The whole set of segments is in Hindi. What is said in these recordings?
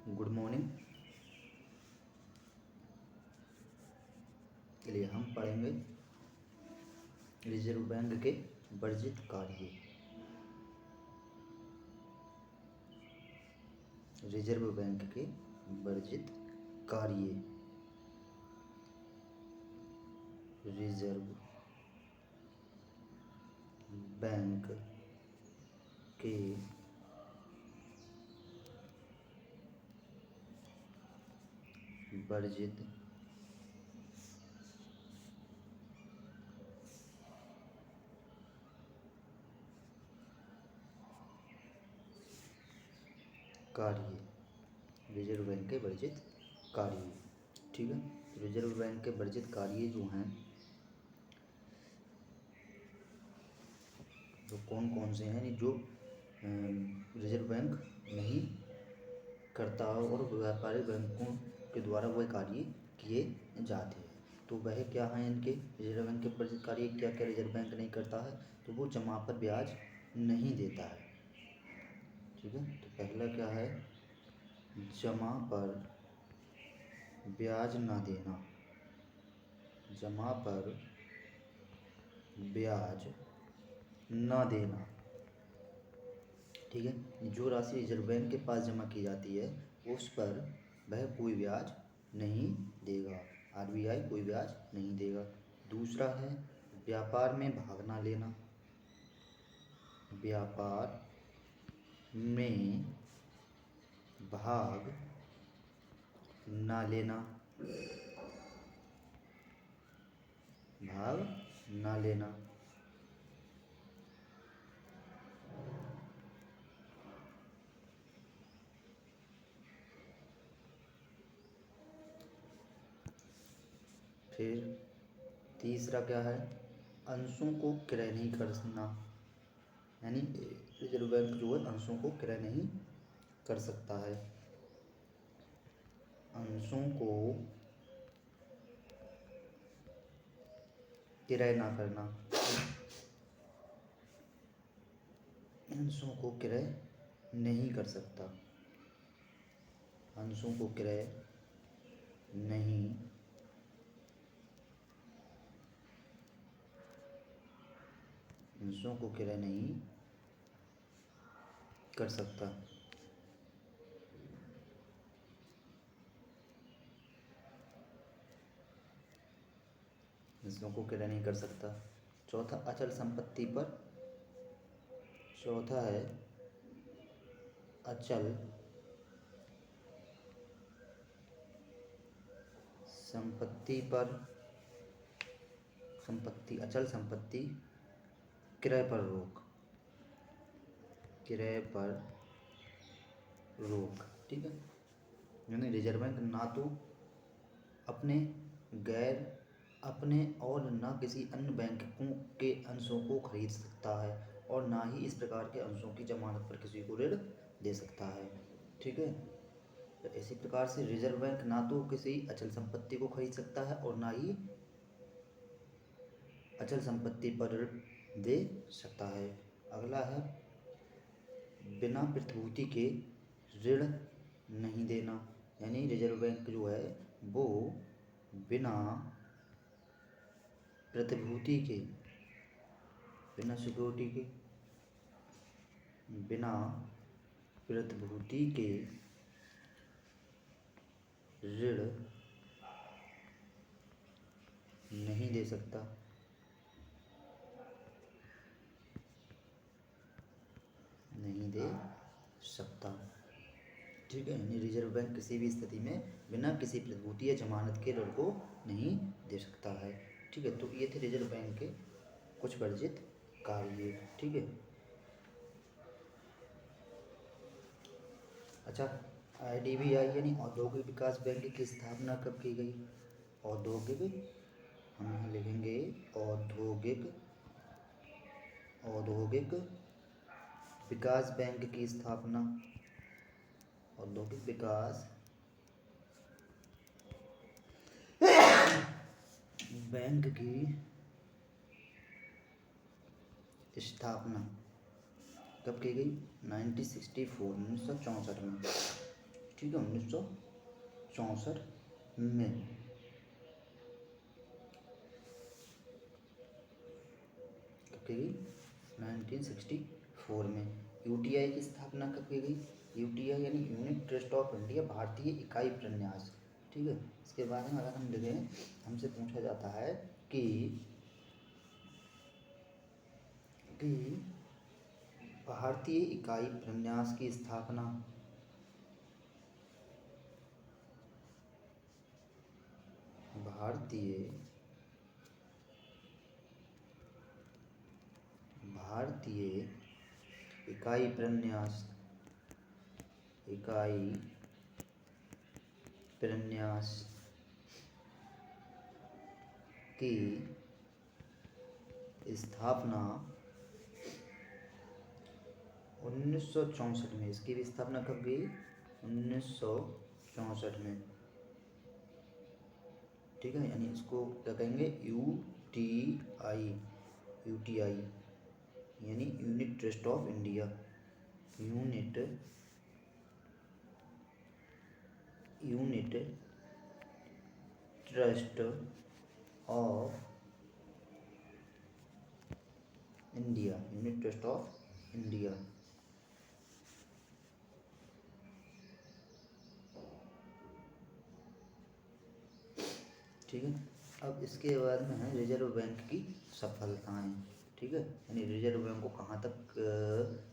गुड मॉर्निंग के लिए हम पढ़ेंगे रिजर्व बैंक के वर्जित कार्य। रिजर्व बैंक के वर्जित कार्य। रिजर्व बैंक के वर्जित कार्य। रिजर्व बैंक के वर्जित कार्य, ठीक है। रिजर्व बैंक के वर्जित कार्य जो हैं तो कौन कौन से हैं जो रिजर्व बैंक नहीं करता और व्यापारिक बैंकों के द्वारा वह कार्य किए जाते हैं। तो वह क्या है इनके रिजर्व बैंक के वर्जित कार्य क्या क्या रिजर्व बैंक नहीं करता है? तो वो जमा पर ब्याज नहीं देता है, ठीक है। तो पहला क्या है, जमा पर ब्याज ना देना। जमा पर ब्याज ना देना, ठीक है। जो राशि रिजर्व बैंक के पास जमा की जाती है उस पर वह कोई ब्याज नहीं देगा, आरबीआई कोई ब्याज नहीं देगा। दूसरा है व्यापार में भाग ना लेना। व्यापार में भाग ना लेना। भाग ना लेना। फिर तीसरा क्या है, अंशों को क्रय नहीं करना। यानी रिजर्व बैंक जो है अंशों को क्रय नहीं कर सकता है। अंशों को क्रय ना करना। अंशों को क्रय नहीं कर सकता। अंशों को क्रय नहीं अंशों को क्रय नहीं कर सकता। अंशों को क्रय नहीं कर सकता। चौथा अचल संपत्ति पर। चौथा है अचल संपत्ति पर अचल संपत्ति क्रय पर रोक। क्रय पर रोक, ठीक है। यानी रिजर्व बैंक ना तो अपने और ना किसी अन्य बैंकों के अंशों को खरीद सकता है और ना ही इस प्रकार के अंशों की जमानत पर किसी को ऋण दे सकता है, ठीक है। तो इसी प्रकार से रिजर्व बैंक ना तो किसी अचल संपत्ति को खरीद सकता है और ना ही अचल संपत्ति पर ऋण दे सकता है। अगला है बिना प्रतिभूति के ऋण नहीं देना। यानी रिजर्व बैंक जो है वो बिना प्रतिभूति के, बिना सिक्योरिटी के, बिना प्रतिभूति के ऋण नहीं दे सकता। नहीं दे सकता, ठीक है। यानी रिजर्व बैंक किसी भी स्थिति में बिना किसी प्रतिभूति या जमानत के ऋण को नहीं दे सकता है, ठीक है। तो ये थे रिजर्व बैंक के कुछ वर्जित कार्य, ठीक है। अच्छा, आईडीबीआई यानी औद्योगिक विकास बैंक की स्थापना कब की गई? औद्योगिक, हम यहाँ लिखेंगे औद्योगिक विकास बैंक की स्थापना। औद्योगिक विकास बैंक की स्थापना कब की गई? 1964 1964 में, ठीक है, 1964 में। कब की गई? 1964 में। यूटीआई की स्थापना कब की गई? यूटीआई यानी यूनिट ट्रस्ट ऑफ इंडिया, भारतीय इकाई प्रन्यास। ठीक है, इसके बारे में अगर हम देखें, हमसे पूछा जाता है कि भारतीय इकाई प्रन्यास की स्थापना भारतीय इकाई प्रन्यास की स्थापना 1964 में। इसकी भी स्थापना कब गई? 1964 में। ठीक है, यानी इसको क्या कहेंगे? यूटीआई यानी unit trust of India. Unit trust of India. Unit trust of India. ठीक है, अब इसके बाद में है रिजर्व बैंक की सफलताएं। ठीक है, यानी रिजर्व बैंक को कहाँ तक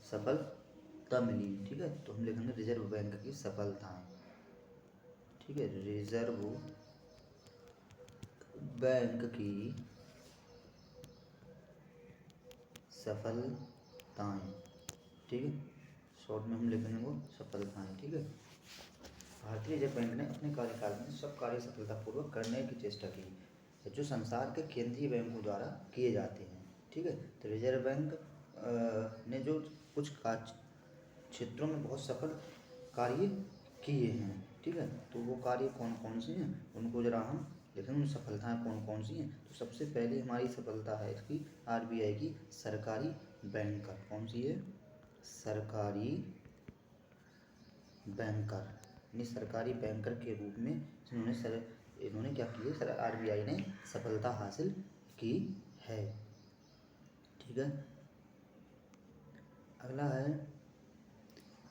सफलता मिली। ठीक है, तो हम लिखेंगे रिजर्व बैंक की सफलताएं। ठीक है, रिजर्व बैंक की सफलताएं। ठीक है, शॉर्ट में हम लिखेंगे वो सफलताएं। ठीक है, भारतीय रिजर्व बैंक ने अपने कार्यकाल में सब कार्य सफलतापूर्वक करने की चेष्टा की जो संसार के केंद्रीय बैंकों द्वारा किए जाते हैं। ठीक है, तो रिजर्व बैंक ने जो कुछ क्षेत्रों में बहुत सफल कार्य किए हैं। ठीक है, तो वो कार्य कौन कौन से हैं उनको जरा हम लेकिन उन सफलताएं कौन कौन सी हैं। तो सबसे पहले हमारी सफलता है इसकी आरबीआई की सरकारी बैंकर। कौन सी है? सरकारी बैंकर, यानी सरकारी बैंकर के रूप में इन्होंने क्या की है? आरबीआई ने सफलता हासिल की है। ठीक है, अगला है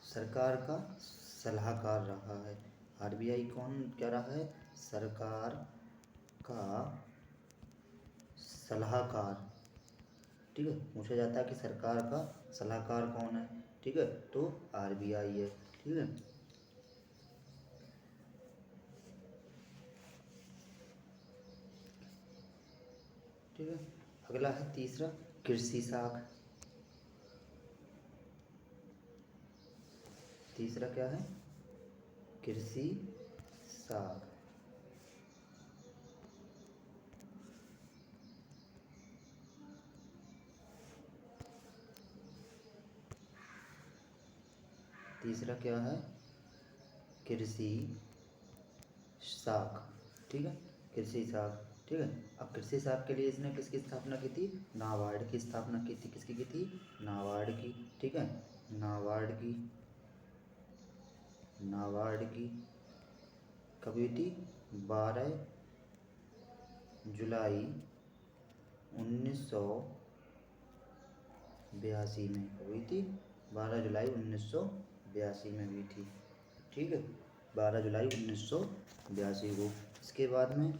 सरकार का सलाहकार रहा है। आरबीआई कौन क्या रहा है? सरकार का सलाहकार। ठीक है, पूछा जाता है कि सरकार का सलाहकार कौन है। ठीक है, तो आरबीआई है। ठीक है, ठीक है, अगला है तीसरा कृषि साख। तीसरा क्या है? कृषि साख। तीसरा क्या है? कृषि साख। ठीक है, कृषि साख। ठीक है, अब कृषि साख के लिए इसने किसकी स्थापना की थी? नाबार्ड की स्थापना की थी। किसकी की थी? नाबार्ड की। ठीक है, नाबार्ड की कब हुई थी? 12 जुलाई 1982 में हुई थी। 12 जुलाई 1982 में हुई थी। ठीक है, 12 जुलाई 1982 को। इसके बाद में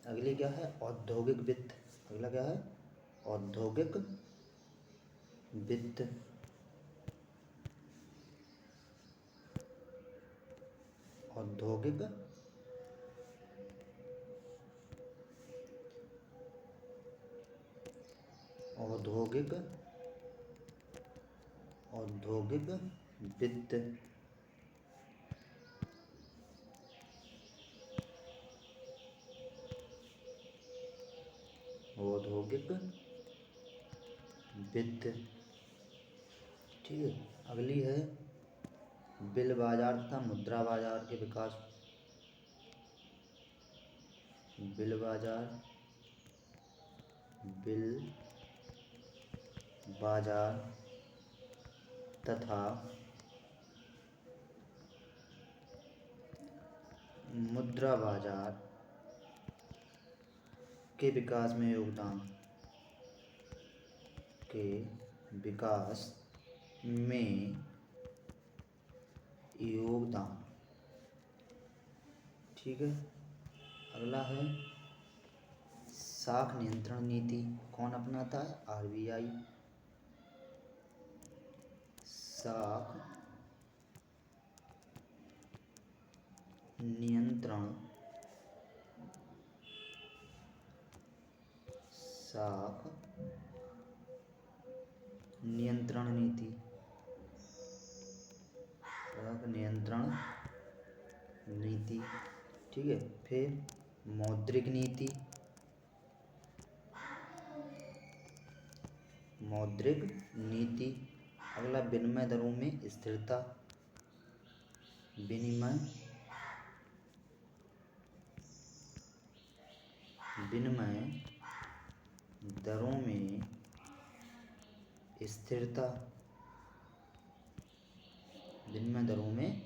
अगली क्या है? औद्योगिक वित्त। अगला क्या है? औद्योगिक वित्त। औद्योगिक औद्योगिक औद्योगिक वित्त। औद्योगिक वित्त। ठीक है, अगली है बिल बाजार तथा मुद्रा बाजार के विकास। बिल बाजार तथा मुद्रा बाजार के विकास में योगदान के विकास में योगदान। ठीक है। अगला है साख नियंत्रण नीति कौन अपनाता है? आरबीआई। साख नियंत्रण नीति, साख नियंत्रण नीति। ठीक है। फिर मौद्रिक नीति, मौद्रिक नीति। अगला विनिमय दरों में स्थिरता, विनिमय दरों में स्थिरता, विनिमय दरों में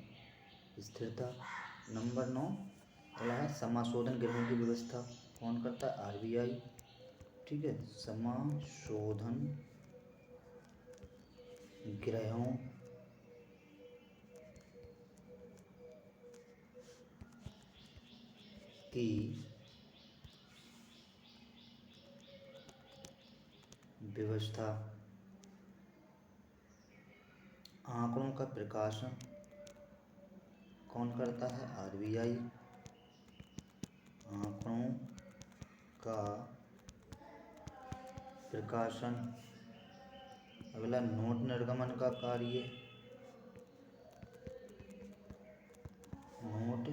स्थिरता। नंबर 9 अगला है समाशोधन गृहों की व्यवस्था कौन करता है? आरबीआई। ठीक है। समाशोधन गृहों की व्यवस्था, आंकड़ों का प्रकाशन कौन करता है? आरबीआई। आंकड़ों का प्रकाशन। अगला नोट निर्गमन का कार्य, नोट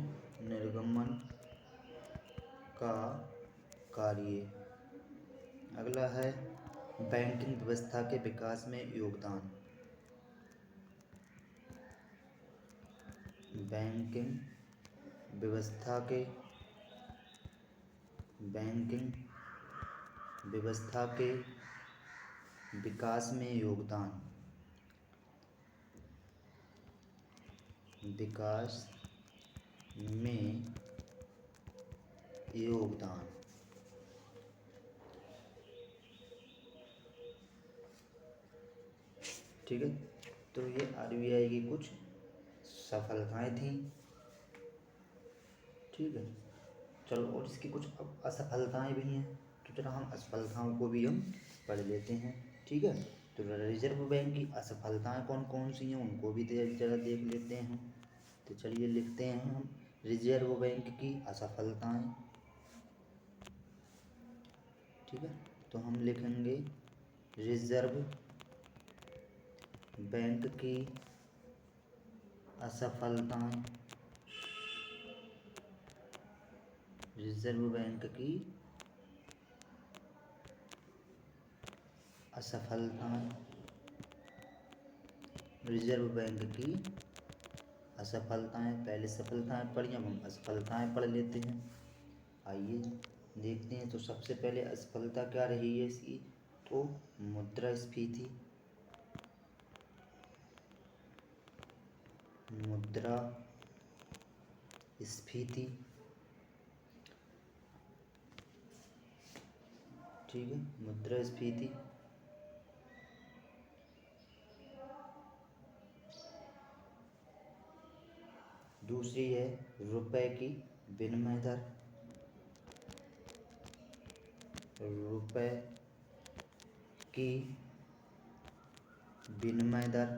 निर्गमन का कार्य। अगला है बैंकिंग व्यवस्था के विकास में योगदान, बैंकिंग व्यवस्था के विकास में योगदान, विकास में योगदान। ठीक है। तो ये आरबीआई की कुछ सफलताएं थी। ठीक है। चलो और इसकी कुछ अब असफलताएं भी हैं, तो जरा हम असफलताओं को भी हम पढ़ लेते हैं। ठीक है। तो रिजर्व बैंक की असफलताएं कौन कौन सी हैं उनको भी जरा देख लेते हैं। तो चलिए लिखते हैं हम रिजर्व बैंक की असफलताएं। ठीक है। तो हम लिखेंगे रिजर्व बैंक की असफलताएं, रिजर्व बैंक की असफलताएं, रिजर्व बैंक की असफलताएं। पहले सफलताएं पढ़ी, अब हम असफलताएं पढ़ लेते हैं। आइए देखते हैं। तो सबसे पहले असफलता क्या रही है इसकी? तो मुद्रास्फीति, मुद्रास्फीति। ठीक है। मुद्रास्फीति। दूसरी है रुपए की विनिमय दर, रुपए की विनिमय दर।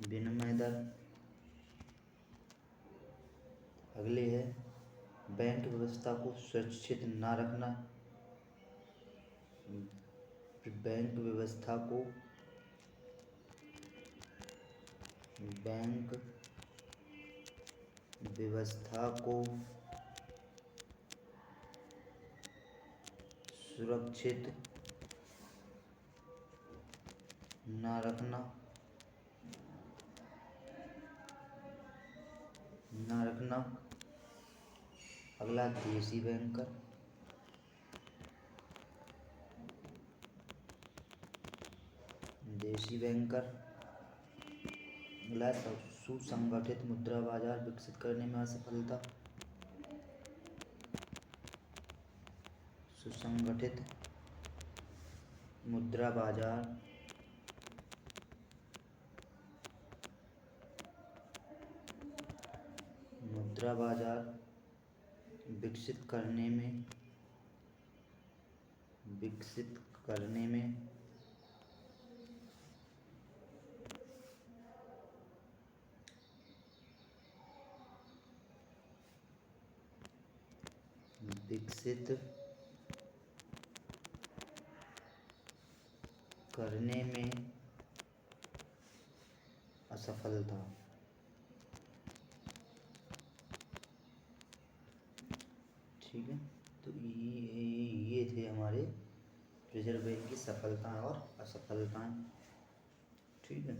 विनिमय दर। अगले है बैंक व्यवस्था को सुरक्षित ना रखना, बैंक व्यवस्था को सुरक्षित ना रखना, अगला देशी बैंकर, देशी बैंकर। अगला सुसंगठित मुद्रा बाजार विकसित करने में असफलता। सुसंगठित मुद्रा बाजार विकसित करने में असफलता। ठीक है, तो ये थे हमारे रिजर्व बैंक की सफलताएं और असफलताएं। ठीक है,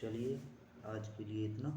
चलिए आज के लिए इतना।